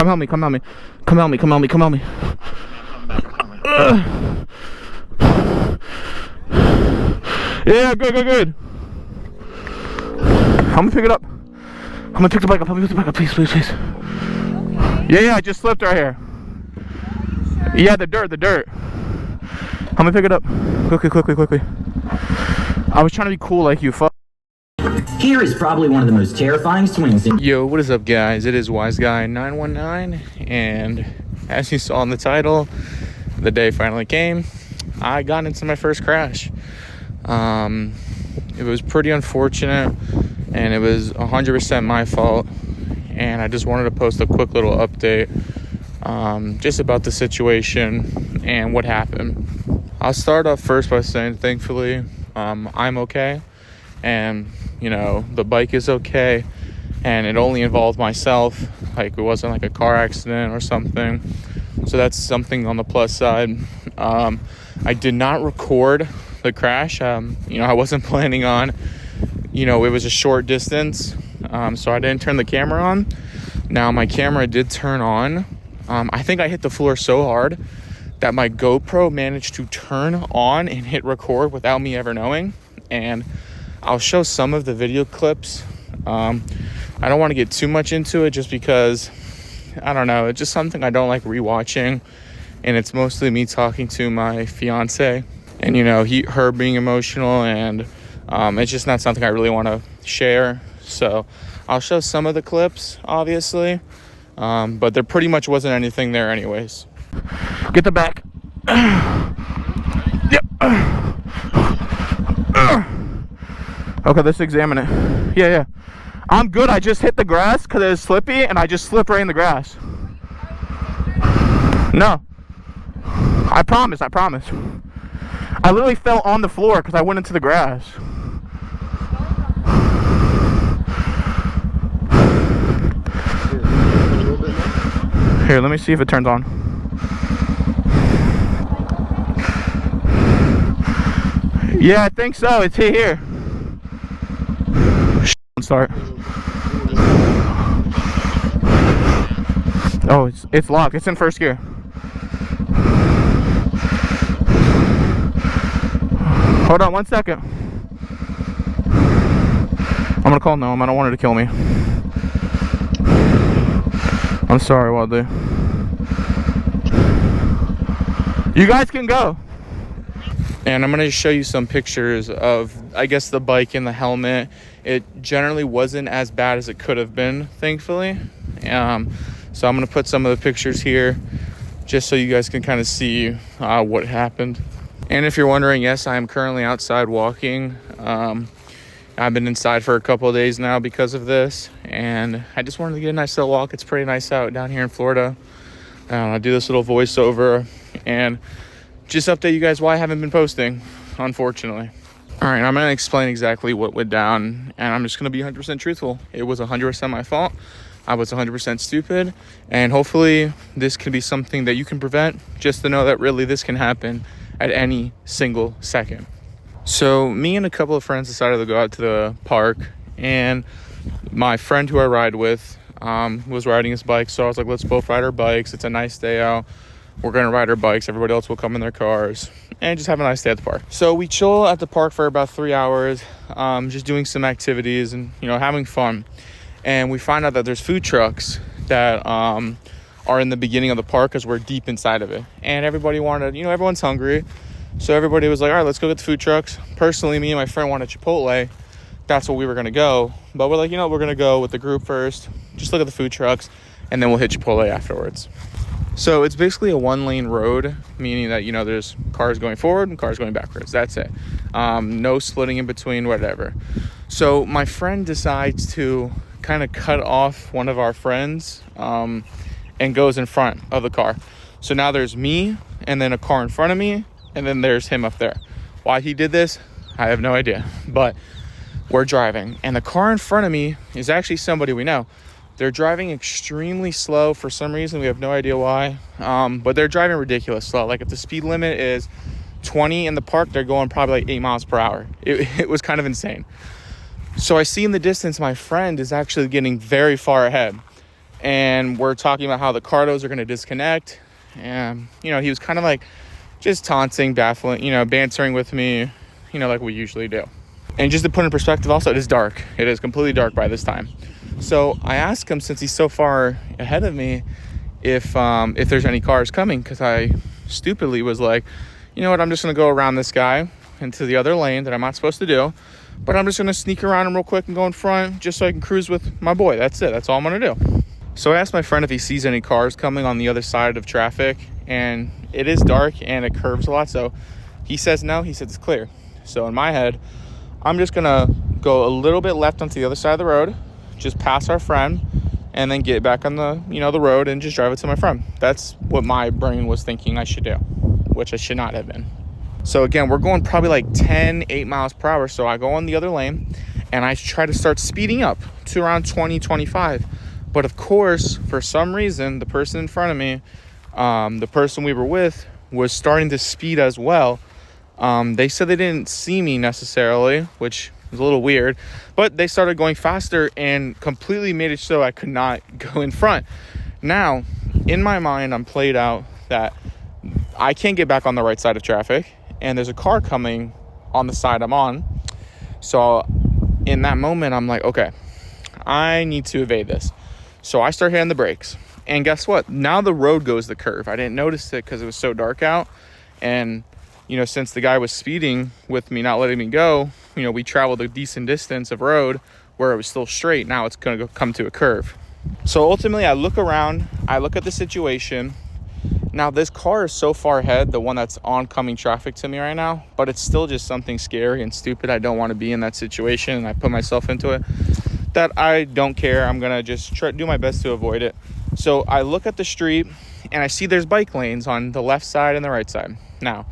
Come help me, come help me. Come help me, come help me, come help me. Yeah, good, good, good. I'm gonna pick it up. I'm gonna pick the bike up. Help me pick the bike up, please, please, please. Yeah, I just slipped right here. Yeah, the dirt. I'm gonna pick it up. Quickly. I was trying to be cool like you, fuck. Here is probably one of the most terrifying swings in— Yo, what is up, guys? It is Wise Guy 919, and as you saw in the title, the day finally came. I got into my first crash. It was pretty unfortunate, and it was 100% my fault. And I just wanted to post a quick little update, just about the situation and what happened. I'll start off first by saying, thankfully, I'm okay, and you know, the bike is okay, and it only involved myself. Like, it wasn't like a car accident or something, so that's something on the plus side. I did not record the crash. You know, I wasn't planning on, you know, it was a short distance, so I didn't turn the camera on. Now my camera did turn on. I think I hit the floor so hard that my GoPro managed to turn on and hit record without me ever knowing, and I'll show some of the video clips. I don't want to get too much into it just because, I don't know, it's just something I don't like rewatching, and it's mostly me talking to my fiance, and you know, her being emotional, and it's just not something I really want to share. So I'll show some of the clips, obviously, but there pretty much wasn't anything there anyways. Get the back. Yep. Okay, let's examine it. Yeah. I'm good. I just hit the grass because it was slippy, and I just slipped right in the grass. No. I promise. I literally fell on the floor because I went into the grass. Here, let me see if it turns on. Yeah, I think so. It's here. Start. Oh, it's locked. It's in first gear. Hold on 1 second. I'm gonna call Noam. I don't want her to kill me. I'm sorry, Wadley. You guys can go. And I'm going to show you some pictures of, I guess, the bike and the helmet. It generally wasn't as bad as it could have been, thankfully. So I'm going to put some of the pictures here just so you guys can kind of see what happened. And if you're wondering, yes, I am currently outside walking. I've been inside for a couple of days now because of this, and I just wanted to get a nice little walk. It's pretty nice out down here in Florida. I do this little voiceover and just update you guys why I haven't been posting, unfortunately. All right, I'm going to explain exactly what went down, and I'm just going to be 100% truthful. It was 100% my fault. I was 100% stupid, and hopefully this can be something that you can prevent, just to know that really this can happen at any single second. So me and a couple of friends decided to go out to the park, and my friend who I ride with was riding his bike, so I was like, let's both ride our bikes. It's a nice day out. We're going to ride our bikes. Everybody else will come in their cars and just have a nice day at the park. So we chill at the park for about 3 hours, just doing some activities and, you know, having fun. And we find out that there's food trucks that are in the beginning of the park because we're deep inside of it. And everybody wanted, you know, everyone's hungry. So everybody was like, all right, let's go get the food trucks. Personally, me and my friend wanted Chipotle. That's what we were going to go. But we're like, you know, we're going to go with the group first. Just look at the food trucks, and then we'll hit Chipotle afterwards. So it's basically a one-lane road, meaning that, you know, there's cars going forward and cars going backwards. That's it. No splitting in between, whatever. So my friend decides to kind of cut off one of our friends and goes in front of the car. So now there's me and then a car in front of me, and then there's him up there. Why he did this, I have no idea. But we're driving, and the car in front of me is actually somebody we know. They're driving extremely slow for some reason. We have no idea why, but they're driving ridiculous slow. Like, if the speed limit is 20 in the park, they're going probably like 8 miles per hour. It was kind of insane. So I see in the distance my friend is actually getting very far ahead, and we're talking about how the Cardos are going to disconnect. And, you know, he was kind of like just taunting, baffling, you know, bantering with me, you know, like we usually do. And just to put in perspective, also, it is dark. It is completely dark by this time. So I asked him, since he's so far ahead of me, if there's any cars coming, because I stupidly was like, you know what, I'm just going to go around this guy into the other lane that I'm not supposed to do, but I'm just going to sneak around him real quick and go in front just so I can cruise with my boy. That's it. That's all I'm going to do. So I asked my friend if he sees any cars coming on the other side of traffic, and it is dark and it curves a lot. So he says no. He says it's clear. So in my head, I'm just going to go a little bit left onto the other side of the road, just pass our friend, and then get back on the, you know, the road and just drive it to my friend. That's what my brain was thinking I should do, which I should not have been. So again, we're going probably like 8 miles per hour. So I go on the other lane and I try to start speeding up to around 20, 25. But of course, for some reason, the person in front of me, the person we were with, was starting to speed as well. They said they didn't see me necessarily, which was a little weird, but they started going faster and completely made it so I could not go in front. Now, in my mind, I'm played out that I can't get back on the right side of traffic, and there's a car coming on the side I'm on. So in that moment, I'm like, okay, I need to evade this. So I start hitting the brakes, and guess what? Now the road goes the curve. I didn't notice it because it was so dark out, and you know, since the guy was speeding with me, not letting me go, you know, we traveled a decent distance of road where it was still straight. Now it's going to come to a curve. So ultimately, I look around, I look at the situation. Now this car is so far ahead, the one that's oncoming traffic to me right now, but it's still just something scary and stupid. I don't want to be in that situation, and I put myself into it, that I don't care. I'm going to just do my best to avoid it. So I look at the street and I see there's bike lanes on the left side and the right side. Now,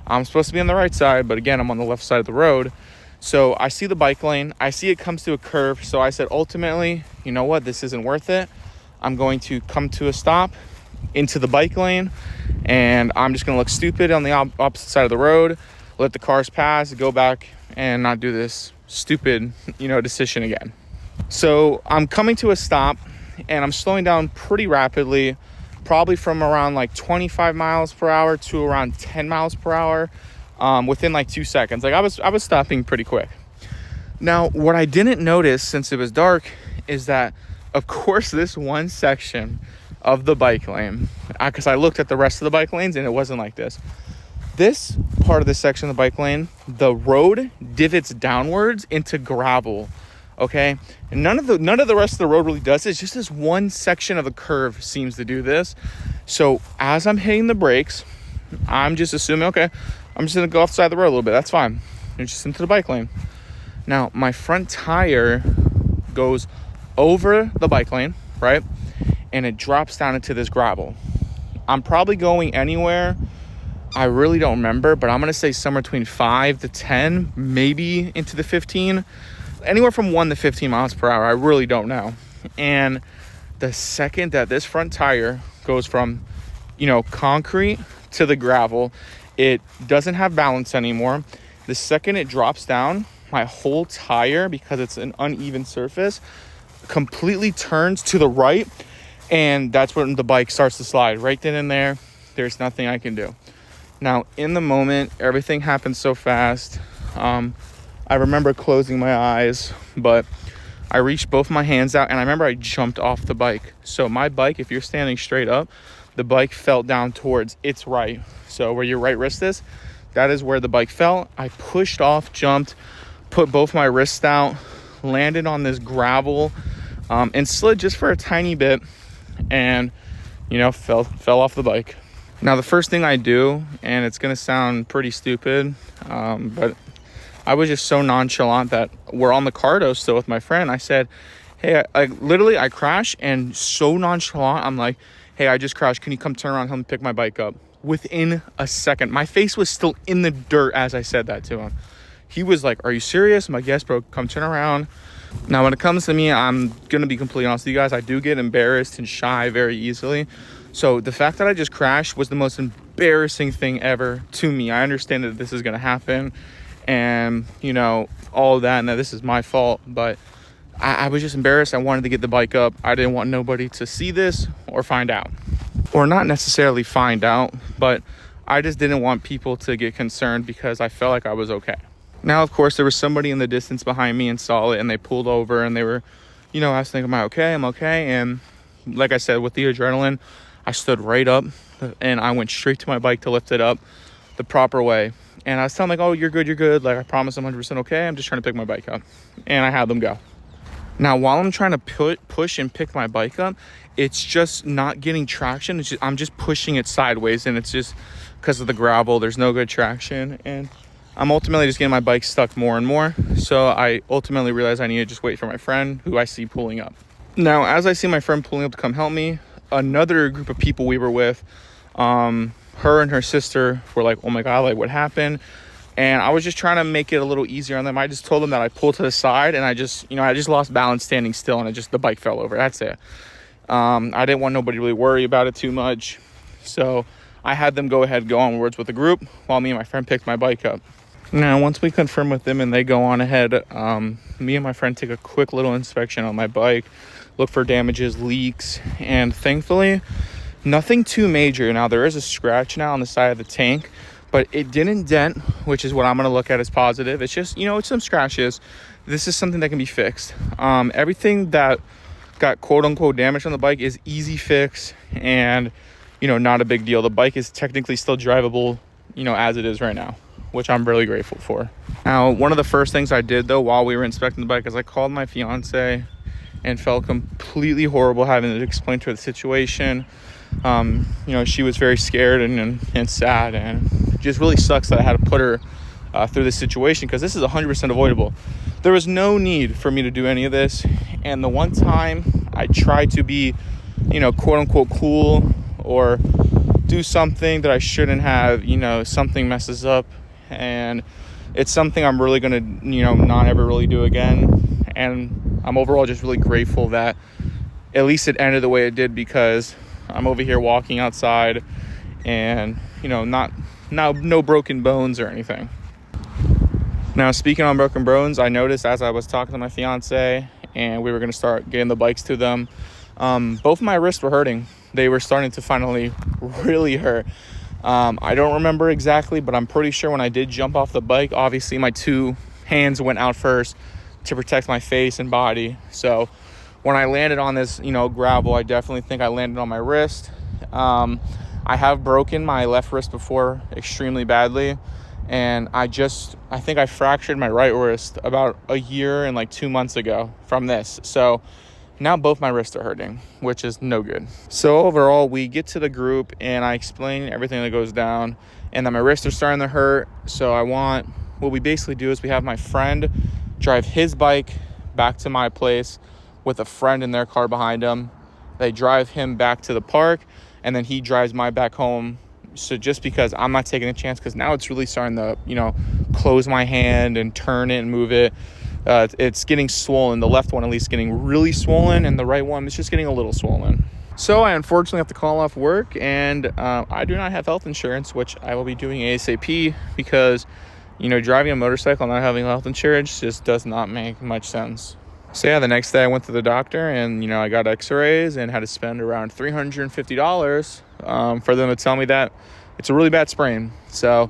I'm supposed to be on the right side, but again, I'm on the left side of the road. So I see the bike lane. I see it comes to a curve. So I said, ultimately, you know what? This isn't worth it. I'm going to come to a stop into the bike lane, and I'm just going to look stupid on the opposite side of the road, let the cars pass, go back, and not do this stupid, you know, decision again. So I'm coming to a stop, and I'm slowing down pretty rapidly, probably from around like 25 miles per hour to around 10 miles per hour within like 2 seconds. Like I was stopping pretty quick. Now, what I didn't notice since it was dark is that, of course, this one section of the bike lane, because I looked at the rest of the bike lanes and it wasn't like this. This part of the section of the bike lane, the road divots downwards into gravel. Okay, and none of the rest of the road really does it. It's just this one section of the curve seems to do this. So as I'm hitting the brakes, I'm just assuming, okay, I'm just gonna go off the side of the road a little bit. That's fine. And just into the bike lane. Now my front tire goes over the bike lane, right? And it drops down into this gravel. I'm probably going anywhere, I really don't remember, but I'm gonna say somewhere between 5 to 10, maybe into the 15. Anywhere from 1 to 15 miles per hour. I really don't know. And the second that this front tire goes from, you know, concrete to the gravel, it doesn't have balance anymore. The second it drops down, my whole tire, because it's an uneven surface, completely turns to the right, and that's when the bike starts to slide. Right then and there, there's nothing I can do. Now, in the moment, everything happened so fast. I remember closing my eyes, but I reached both my hands out, and I remember I jumped off the bike. So my bike, if you're standing straight up, the bike fell down towards its right. So where your right wrist is, that is where the bike fell. I pushed off, jumped, put both my wrists out, landed on this gravel, and slid just for a tiny bit, and, you know, fell off the bike. Now, the first thing I do, and it's going to sound pretty stupid, but I was just so nonchalant that we're on the Cardo still with my friend. I said, hey, I crashed, and so nonchalant, I'm like, hey, I just crashed. Can you come turn around, help me pick my bike up? Within a second, my face was still in the dirt as I said that to him. He was like, are you serious? I'm like, yes, bro, come turn around. Now, when it comes to me, I'm going to be completely honest with you guys. I do get embarrassed and shy very easily. So the fact that I just crashed was the most embarrassing thing ever to me. I understand that this is going to happen, and, you know, all that, and that this is my fault, but I was just embarrassed. I wanted to get the bike up. I didn't want nobody to see this or find out, or not necessarily find out, but I just didn't want people to get concerned because I felt like I was okay. Now, of course, there was somebody in the distance behind me and saw it, and they pulled over and they were, you know, I was thinking, am I okay? I'm okay. And like I said, with the adrenaline, I stood right up and I went straight to my bike to lift it up the proper way. And I was telling them, like, oh, you're good, you're good. Like, I promise I'm 100% okay. I'm just trying to pick my bike up. And I had them go. Now, while I'm trying to push and pick my bike up, it's just not getting traction. I'm just pushing it sideways, and it's just because of the gravel. There's no good traction, and I'm ultimately just getting my bike stuck more and more. So I ultimately realized I need to just wait for my friend, who I see pulling up. Now, as I see my friend pulling up to come help me, another group of people we were with, her and her sister were like, oh my God, like, what happened? And I was just trying to make it a little easier on them. I just told them that I pulled to the side and I just lost balance standing still, and the bike fell over. That's it. I didn't want nobody to really worry about it too much. So I had them go onwards with the group while me and my friend picked my bike up. Now, once we confirm with them and they go on ahead, me and my friend take a quick little inspection on my bike, look for damages, leaks, and thankfully, nothing too major. Now, there is a scratch now on the side of the tank, but it didn't dent, which is what I'm going to look at as positive. It's just, you know, it's some scratches. This is something that can be fixed. Everything that got quote-unquote damaged on the bike is easy fix and, you know, not a big deal. The bike is technically still drivable, you know, as it is right now, which I'm really grateful for. Now, one of the first things I did, though, while we were inspecting the bike is I called my fiance and felt completely horrible having to explain to her the situation. You know, she was very scared and sad, and just really sucks that I had to put her through this situation, because this is 100% avoidable. There was no need for me to do any of this, and the one time I tried to be, you know, quote-unquote cool or do something that I shouldn't have, you know, something messes up, and it's something I'm really gonna, you know, not ever really do again. And I'm overall just really grateful that at least it ended the way it did, because I'm over here walking outside and, you know, no broken bones or anything. Now, speaking on broken bones, I noticed as I was talking to my fiance and we were going to start getting the bikes to them, both my wrists were hurting. They were starting to finally really hurt. I don't remember exactly, but I'm pretty sure when I did jump off the bike, obviously my two hands went out first to protect my face and body. So when I landed on this, you know, gravel, I definitely think I landed on my wrist. I have broken my left wrist before extremely badly, and I think I fractured my right wrist about a year and like 2 months ago from this. So now both my wrists are hurting, which is no good. So overall, we get to the group and I explain everything that goes down, and that my wrists are starting to hurt. So what we basically do is we have my friend drive his bike back to my place with a friend in their car behind him. They drive him back to the park, and then he drives my back home. So just because I'm not taking a chance, because now it's really starting to, you know, close my hand and turn it and move it. It's getting swollen. The left one at least getting really swollen, and the right one is just getting a little swollen. So I unfortunately have to call off work, and I do not have health insurance, which I will be doing ASAP, because, you know, driving a motorcycle and not having health insurance just does not make much sense. So yeah, the next day I went to the doctor, and, you know, I got x-rays and had to spend around $350 for them to tell me that it's a really bad sprain. So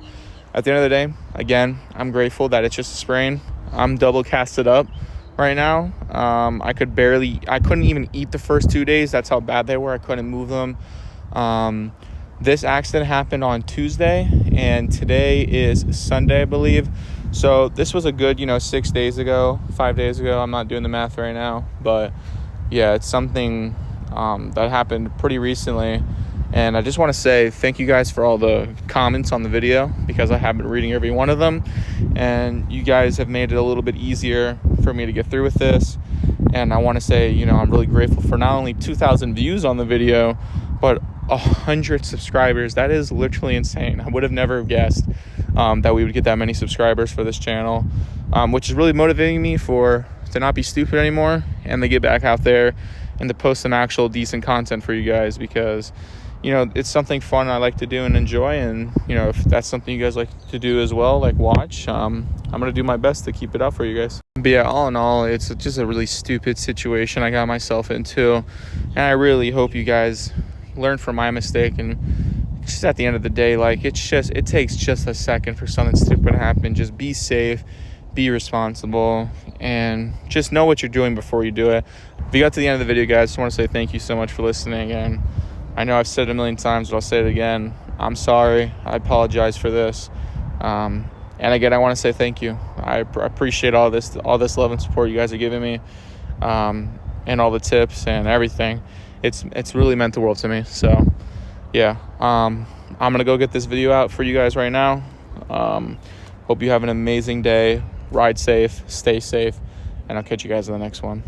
at the end of the day, again, I'm grateful that it's just a sprain. I'm double casted up right now. I couldn't even eat the first 2 days. That's how bad they were. I couldn't move them. This accident happened on Tuesday, and today is Sunday, I believe. So this was a good, 5 days ago. I'm not doing the math right now, but yeah, it's something that happened pretty recently. And I just want to say thank you guys for all the comments on the video, because I have been reading every one of them, and you guys have made it a little bit easier for me to get through with this. And I want to say, I'm really grateful for not only 2,000 views on the video, but 100 subscribers. That is literally insane. I would have never guessed that we would get that many subscribers for this channel, which is really motivating me to not be stupid anymore, and to get back out there and to post some actual decent content for you guys, because it's something fun I like to do and enjoy. And if that's something you guys like to do as well, like watch, I'm gonna do my best to keep it out for you guys. But yeah, all in all, it's just a really stupid situation I got myself into, and I really hope you guys learn from my mistake. And just at the end of the day, like, it takes just a second for something stupid to happen. Just be safe, be responsible, and just know what you're doing before you do it. If you got to the end of the video, guys, I just want to say thank you so much for listening. And I know I've said it a million times, but I'll say it again. I'm sorry. I apologize for this. And again, I want to say thank you. I appreciate all this love and support you guys are giving me, and all the tips and everything. It's really meant the world to me. So yeah, I'm gonna go get this video out for you guys right now. Hope you have an amazing day. Ride safe, stay safe, and I'll catch you guys in the next one.